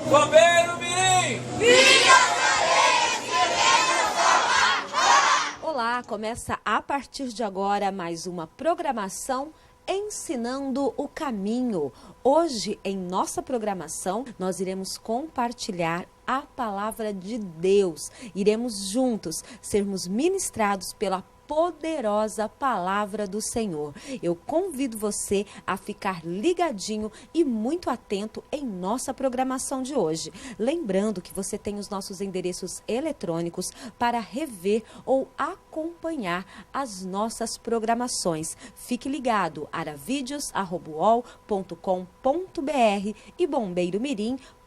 Bombeiro Mirim! Olá, começa a partir de agora mais uma programação Ensinando o Caminho. Hoje, em nossa programação, nós iremos compartilhar a palavra de Deus. Iremos juntos sermos ministrados pela poderosa palavra do Senhor. Eu convido você a ficar ligadinho e muito atento em nossa programação de hoje. Lembrando que você tem os nossos endereços eletrônicos para rever ou acompanhar as nossas programações. Fique ligado, aravideos@uol.com.br e bombeiromirim.com.br.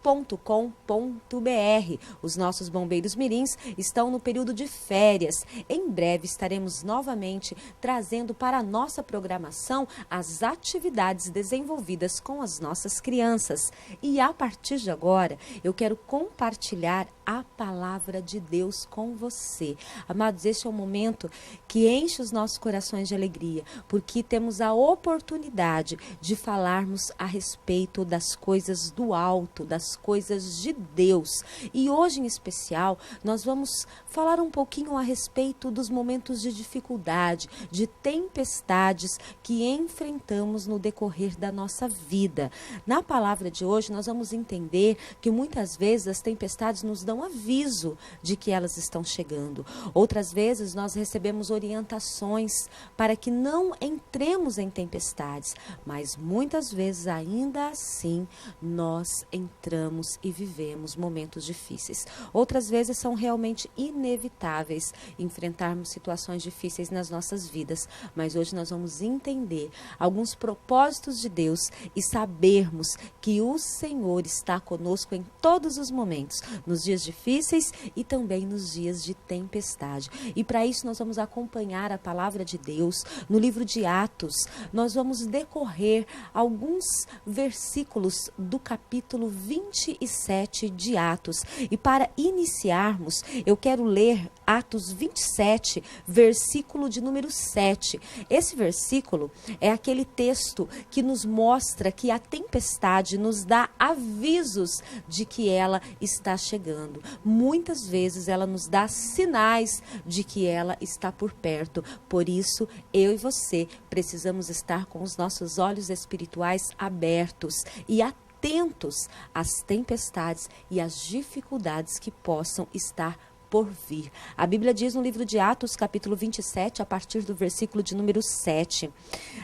Os nossos bombeiros mirins estão no período de férias. Em breve estaremos novamente trazendo para a nossa programação as atividades desenvolvidas com as nossas crianças. E a partir de agora, eu quero compartilhar a palavra de Deus com você. Amados, este é um momento que enche os nossos corações de alegria, porque temos a oportunidade de falarmos a respeito das coisas do alto, das coisas de Deus. E hoje, em especial, nós vamos falar um pouquinho a respeito dos momentos de dificuldade, de tempestades que enfrentamos no decorrer da nossa vida. Na palavra de hoje, nós vamos entender que muitas vezes as tempestades nos dão aviso de que elas estão chegando. Outras vezes, nós recebemos orientações para que não entremos em tempestades, mas muitas vezes, ainda assim, nós entramos e vivemos momentos difíceis. Outras vezes são realmente inevitáveis enfrentarmos situações difíceis nas nossas vidas, mas hoje nós vamos entender alguns propósitos de Deus e sabermos que o Senhor está conosco em todos os momentos, nos dias difíceis e também nos dias de tempestade. E para isso nós vamos acompanhar a palavra de Deus no livro de Atos. Nós vamos decorrer alguns versículos do capítulo 27 de Atos. E para iniciarmos, eu quero ler Atos 27, versículo de número 7. Esse versículo é aquele texto que nos mostra que a tempestade nos dá avisos de que ela está chegando. Muitas vezes ela nos dá sinais de que ela está por perto. Por isso, eu e você precisamos estar com os nossos olhos espirituais abertos e atentos às tempestades e às dificuldades que possam estar por vir. A Bíblia diz no livro de Atos, capítulo 27, a partir do versículo de número 7.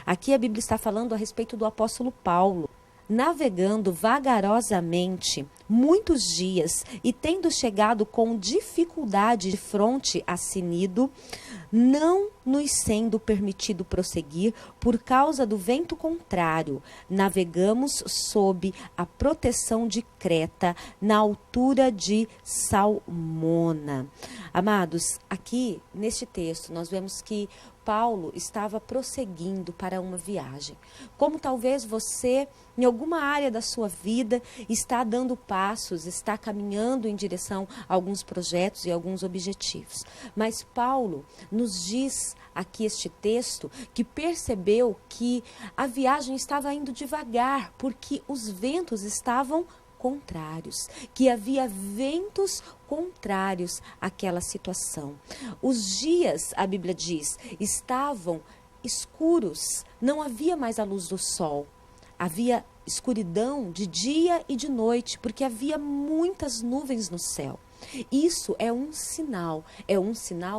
Aqui a Bíblia está falando a respeito do apóstolo Paulo. Navegando vagarosamente muitos dias e tendo chegado com dificuldade de fronte a Cnido, não nos sendo permitido prosseguir por causa do vento contrário, navegamos sob a proteção de Creta, na altura de Salmona. Amados, aqui neste texto nós vemos que Paulo estava prosseguindo para uma viagem. Como talvez você, em alguma área da sua vida, está dando passos, está caminhando em direção a alguns projetos e alguns objetivos. Mas Paulo nos diz aqui este texto que percebeu que a viagem estava indo devagar, porque os ventos estavam contrários, que havia ventos contrários àquela situação. Os dias, a Bíblia diz, estavam escuros, não havia mais a luz do sol. Havia escuridão de dia e de noite, porque havia muitas nuvens no céu. Isso é um sinal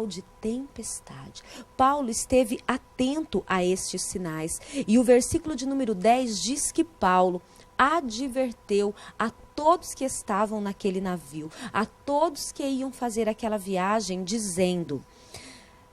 de tempestade. Paulo esteve atento a estes sinais. E o versículo de número 10 diz que Paulo adverteu a todos que estavam naquele navio, a todos que iam fazer aquela viagem, dizendo: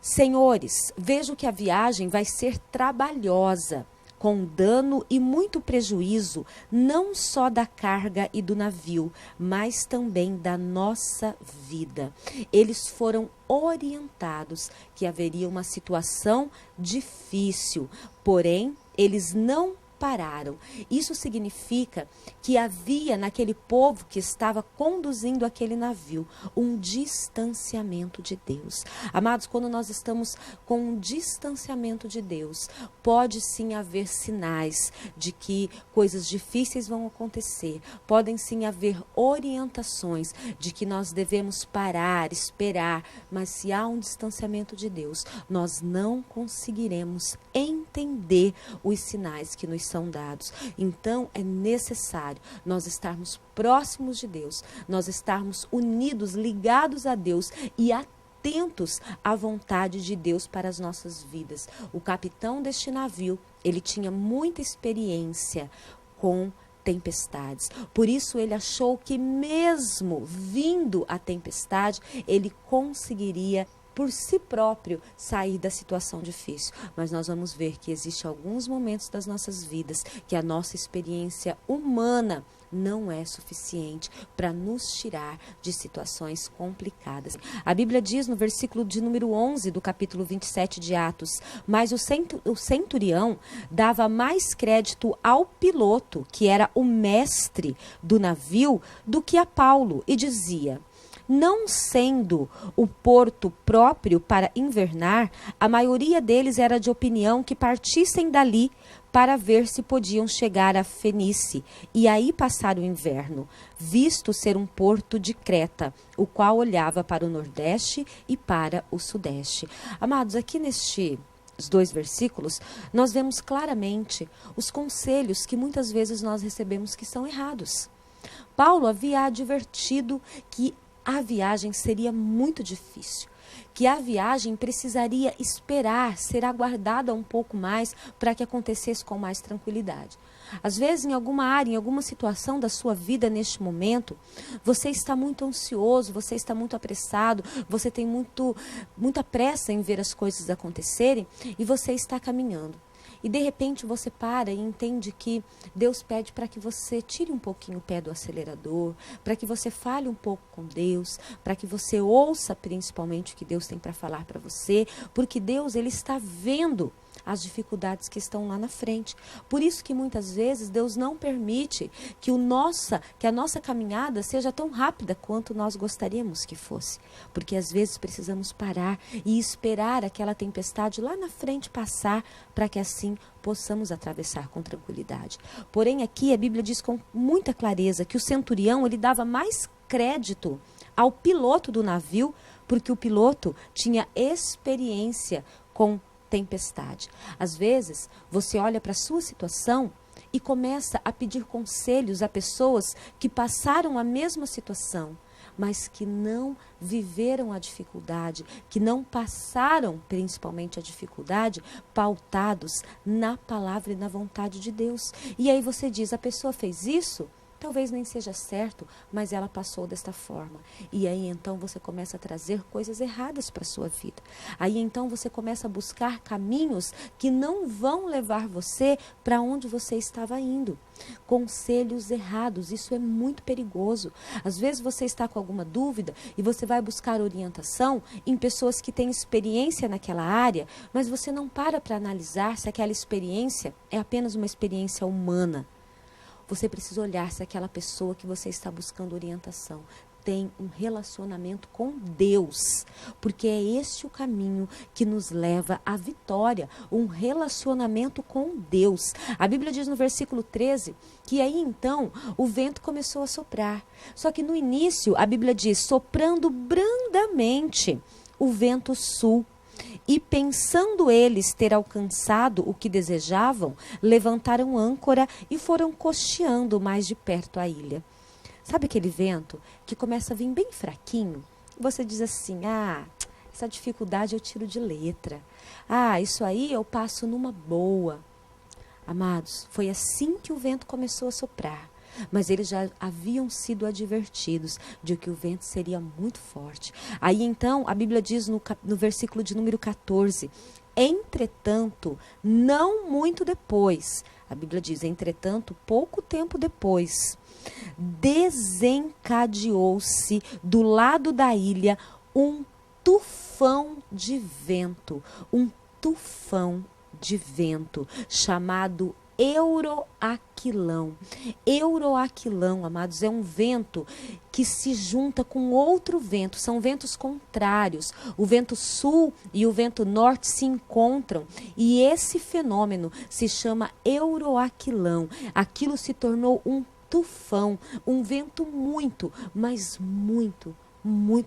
Senhores, vejo que a viagem vai ser trabalhosa, com dano e muito prejuízo, não só da carga e do navio, mas também da nossa vida. Eles foram orientados que haveria uma situação difícil, porém, eles não pararam. Isso significa que havia naquele povo que estava conduzindo aquele navio um distanciamento de Deus. Amados, quando nós estamos com um distanciamento de Deus, pode sim haver sinais de que coisas difíceis vão acontecer. Podem sim haver orientações de que nós devemos parar, esperar, mas se há um distanciamento de Deus, nós não conseguiremos entender os sinais que nos são dados. Então é necessário nós estarmos próximos de Deus, nós estarmos unidos, ligados a Deus e atentos à vontade de Deus para as nossas vidas. O capitão deste navio, ele tinha muita experiência com tempestades. Por isso ele achou que mesmo vindo a tempestade, ele conseguiria por si próprio sair da situação difícil. Mas nós vamos ver que existem alguns momentos das nossas vidas que a nossa experiência humana não é suficiente para nos tirar de situações complicadas. A Bíblia diz no versículo de número 11 do capítulo 27 de Atos: mas o centurião dava mais crédito ao piloto, que era o mestre do navio, do que a Paulo, e dizia: não sendo o porto próprio para invernar, a maioria deles era de opinião que partissem dali para ver se podiam chegar a Fenice e aí passar o inverno, visto ser um porto de Creta, o qual olhava para o nordeste e para o sudeste. Amados, aqui nestes 2 versículos, nós vemos claramente os conselhos que muitas vezes nós recebemos que são errados. Paulo havia advertido que a viagem seria muito difícil, que a viagem precisaria esperar, ser aguardada um pouco mais para que acontecesse com mais tranquilidade. Às vezes, em alguma área, em alguma situação da sua vida neste momento, você está muito ansioso, você está muito apressado, você tem muita pressa em ver as coisas acontecerem e você está caminhando. E de repente você para e entende que Deus pede para que você tire um pouquinho o pé do acelerador, para que você fale um pouco com Deus, para que você ouça principalmente o que Deus tem para falar para você, porque Deus, ele está vendo as dificuldades que estão lá na frente. Por isso que muitas vezes Deus não permite que a nossa caminhada seja tão rápida quanto nós gostaríamos que fosse. Porque às vezes precisamos parar e esperar aquela tempestade lá na frente passar para que assim possamos atravessar com tranquilidade. Porém aqui a Bíblia diz com muita clareza que o centurião, ele dava mais crédito ao piloto do navio, porque o piloto tinha experiência com tempestade. Às vezes, você olha para a sua situação e começa a pedir conselhos a pessoas que passaram a mesma situação, mas que não viveram a dificuldade, que não passaram principalmente a dificuldade, pautados na palavra e na vontade de Deus. E aí você diz, a pessoa fez isso? Talvez nem seja certo, mas ela passou desta forma. E aí então você começa a trazer coisas erradas para a sua vida. Aí então você começa a buscar caminhos que não vão levar você para onde você estava indo. Conselhos errados, isso é muito perigoso. Às vezes você está com alguma dúvida e você vai buscar orientação em pessoas que têm experiência naquela área, mas você não para analisar se aquela experiência é apenas uma experiência humana. Você precisa olhar se aquela pessoa que você está buscando orientação tem um relacionamento com Deus, porque é este o caminho que nos leva à vitória, um relacionamento com Deus. A Bíblia diz no versículo 13 que aí então o vento começou a soprar. Só que no início a Bíblia diz soprando brandamente o vento sul. E pensando eles ter alcançado o que desejavam, levantaram âncora e foram costeando mais de perto a ilha. Sabe aquele vento que começa a vir bem fraquinho? Você diz assim, essa dificuldade eu tiro de letra. Isso aí eu passo numa boa. Amados, foi assim que o vento começou a soprar. Mas eles já haviam sido advertidos de que o vento seria muito forte. Aí então, a Bíblia diz no versículo de número 14, entretanto, não muito depois, a Bíblia diz, entretanto, pouco tempo depois, desencadeou-se do lado da ilha um tufão de vento, chamado euroaquilão. Euroaquilão, amados, é um vento que se junta com outro vento. São ventos contrários. O vento sul e o vento norte se encontram. E esse fenômeno se chama euroaquilão. Aquilo se tornou um tufão, um vento muito, mas muito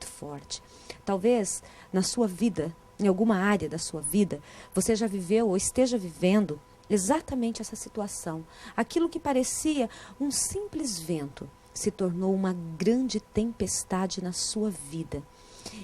forte. Talvez na sua vida, em alguma área da sua vida, você já viveu ou esteja vivendo exatamente essa situação. Aquilo que parecia um simples vento se tornou uma grande tempestade na sua vida.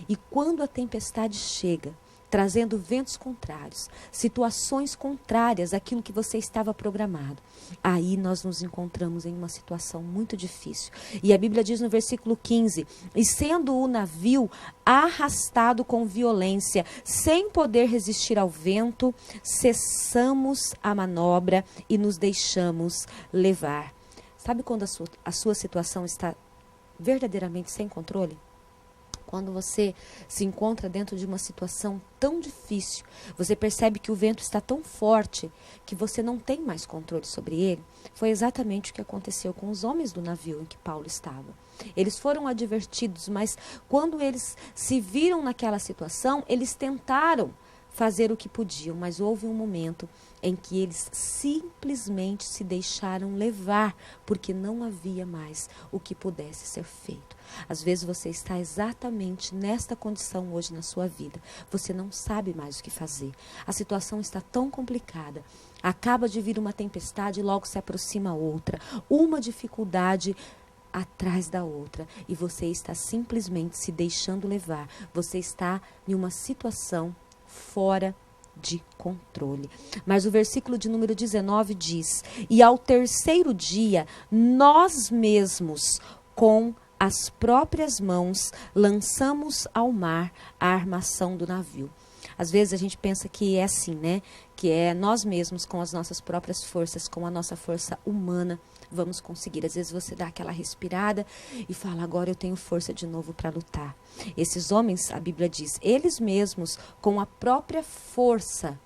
E quando a tempestade chega, trazendo ventos contrários, situações contrárias àquilo que você estava programado, aí nós nos encontramos em uma situação muito difícil. E a Bíblia diz no versículo 15, e sendo o navio arrastado com violência, sem poder resistir ao vento, cessamos a manobra e nos deixamos levar. Sabe quando a sua situação está verdadeiramente sem controle? Quando você se encontra dentro de uma situação tão difícil, você percebe que o vento está tão forte que você não tem mais controle sobre ele. Foi exatamente o que aconteceu com os homens do navio em que Paulo estava. Eles foram advertidos, mas quando eles se viram naquela situação, eles tentaram fazer o que podiam, mas houve um momento em que eles simplesmente se deixaram levar, porque não havia mais o que pudesse ser feito. Às vezes você está exatamente nesta condição hoje na sua vida. Você não sabe mais o que fazer. A situação está tão complicada. Acaba de vir uma tempestade e logo se aproxima outra. Uma dificuldade atrás da outra. E você está simplesmente se deixando levar. Você está em uma situação fora de controle. Mas o versículo de número 19 diz: e ao terceiro dia, nós mesmos, com as próprias mãos, lançamos ao mar a armação do navio. Às vezes a gente pensa que é assim, né? Que é nós mesmos, com as nossas próprias forças, com a nossa força humana, vamos conseguir. Às vezes você dá aquela respirada e fala, agora eu tenho força de novo para lutar. Esses homens, a Bíblia diz, eles mesmos, com a própria força,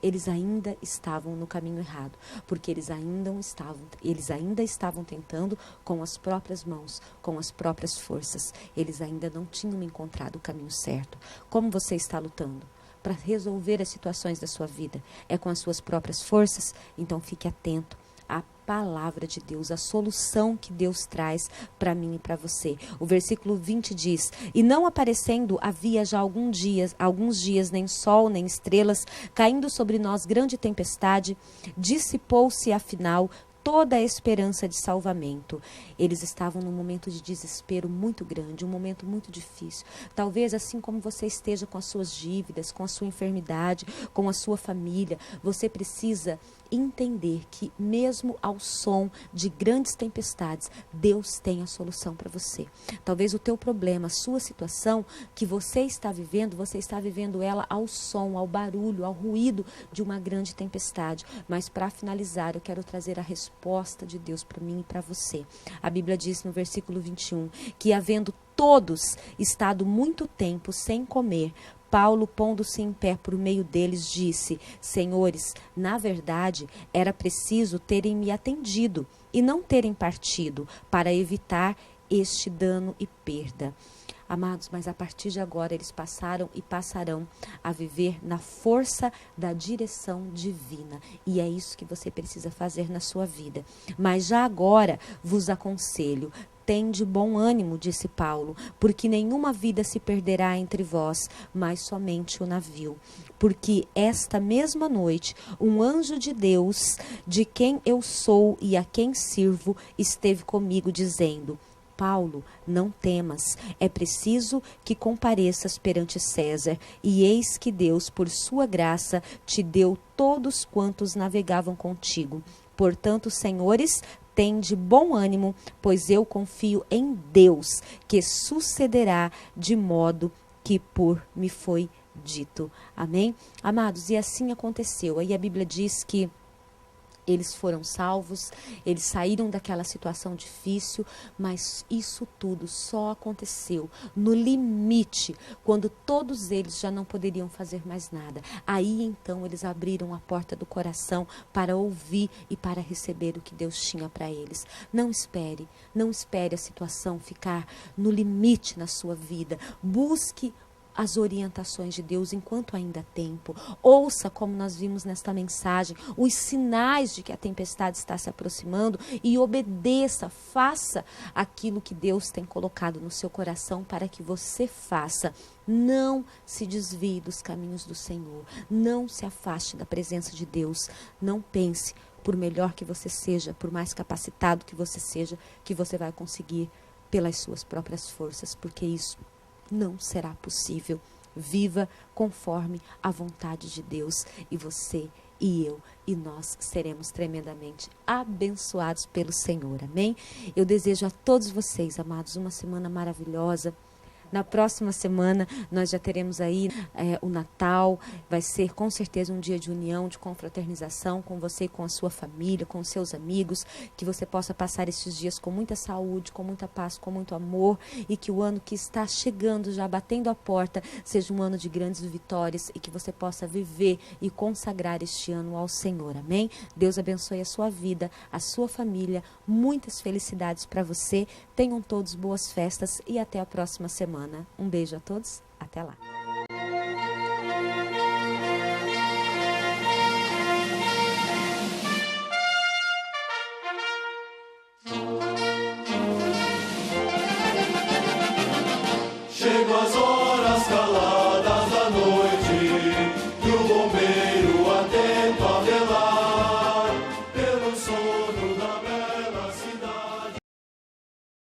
eles ainda estavam no caminho errado, porque eles ainda estavam tentando com as próprias mãos, com as próprias forças. Eles ainda não tinham encontrado o caminho certo. Como você está lutando para resolver as situações da sua vida? É com as suas próprias forças? Então fique atento à palavra de Deus, a solução que Deus traz para mim e para você. O versículo 20 diz, e não aparecendo havia já alguns dias, nem sol, nem estrelas, caindo sobre nós grande tempestade, dissipou-se afinal toda a esperança de salvamento. Eles estavam num momento de desespero muito grande, um momento muito difícil. Talvez assim como você esteja com as suas dívidas, com a sua enfermidade, com a sua família, você precisa entender que mesmo ao som de grandes tempestades, Deus tem a solução para você. Talvez o teu problema, a sua situação que você está vivendo ela ao som, ao barulho, ao ruído de uma grande tempestade. Mas para finalizar, eu quero trazer a resposta de Deus para mim e para você. A Bíblia diz no versículo 21, que havendo todos estado muito tempo sem comer, Paulo, pondo-se em pé por meio deles, disse, Senhores, na verdade, era preciso terem me atendido e não terem partido, para evitar este dano e perda. Amados, mas a partir de agora eles passaram e passarão a viver na força da direção divina. E é isso que você precisa fazer na sua vida. Mas já agora vos aconselho, tende bom ânimo, disse Paulo, porque nenhuma vida se perderá entre vós, mas somente o navio. Porque esta mesma noite, um anjo de Deus, de quem eu sou e a quem sirvo, esteve comigo, dizendo, Paulo, não temas, é preciso que compareças perante César, e eis que Deus, por sua graça, te deu todos quantos navegavam contigo. Portanto, senhores, tende bom ânimo, pois eu confio em Deus, que sucederá de modo que por me foi dito. Amém? Amados, e assim aconteceu. Aí a Bíblia diz que Eles foram salvos, eles saíram daquela situação difícil, mas isso tudo só aconteceu no limite, quando todos eles já não poderiam fazer mais nada. Aí então eles abriram a porta do coração para ouvir e para receber o que Deus tinha para eles. Não espere a situação ficar no limite na sua vida. Busque as orientações de Deus enquanto ainda há tempo. Ouça, como nós vimos nesta mensagem, os sinais de que a tempestade está se aproximando e obedeça, faça aquilo que Deus tem colocado no seu coração para que você faça. Não se desvie dos caminhos do Senhor. Não se afaste da presença de Deus. Não pense, por melhor que você seja, por mais capacitado que você vai conseguir pelas suas próprias forças, porque isso não será possível. Viva conforme a vontade de Deus e você e eu e nós seremos tremendamente abençoados pelo Senhor. Amém? Eu desejo a todos vocês, amados, uma semana maravilhosa. Na próxima semana nós já teremos aí o Natal, vai ser com certeza um dia de união, de confraternização com você e com a sua família, com os seus amigos, que você possa passar esses dias com muita saúde, com muita paz, com muito amor e que o ano que está chegando, já batendo a porta, seja um ano de grandes vitórias e que você possa viver e consagrar este ano ao Senhor. Amém? Deus abençoe a sua vida, a sua família, muitas felicidades para você, tenham todos boas festas e até a próxima semana. Um beijo a todos, até lá.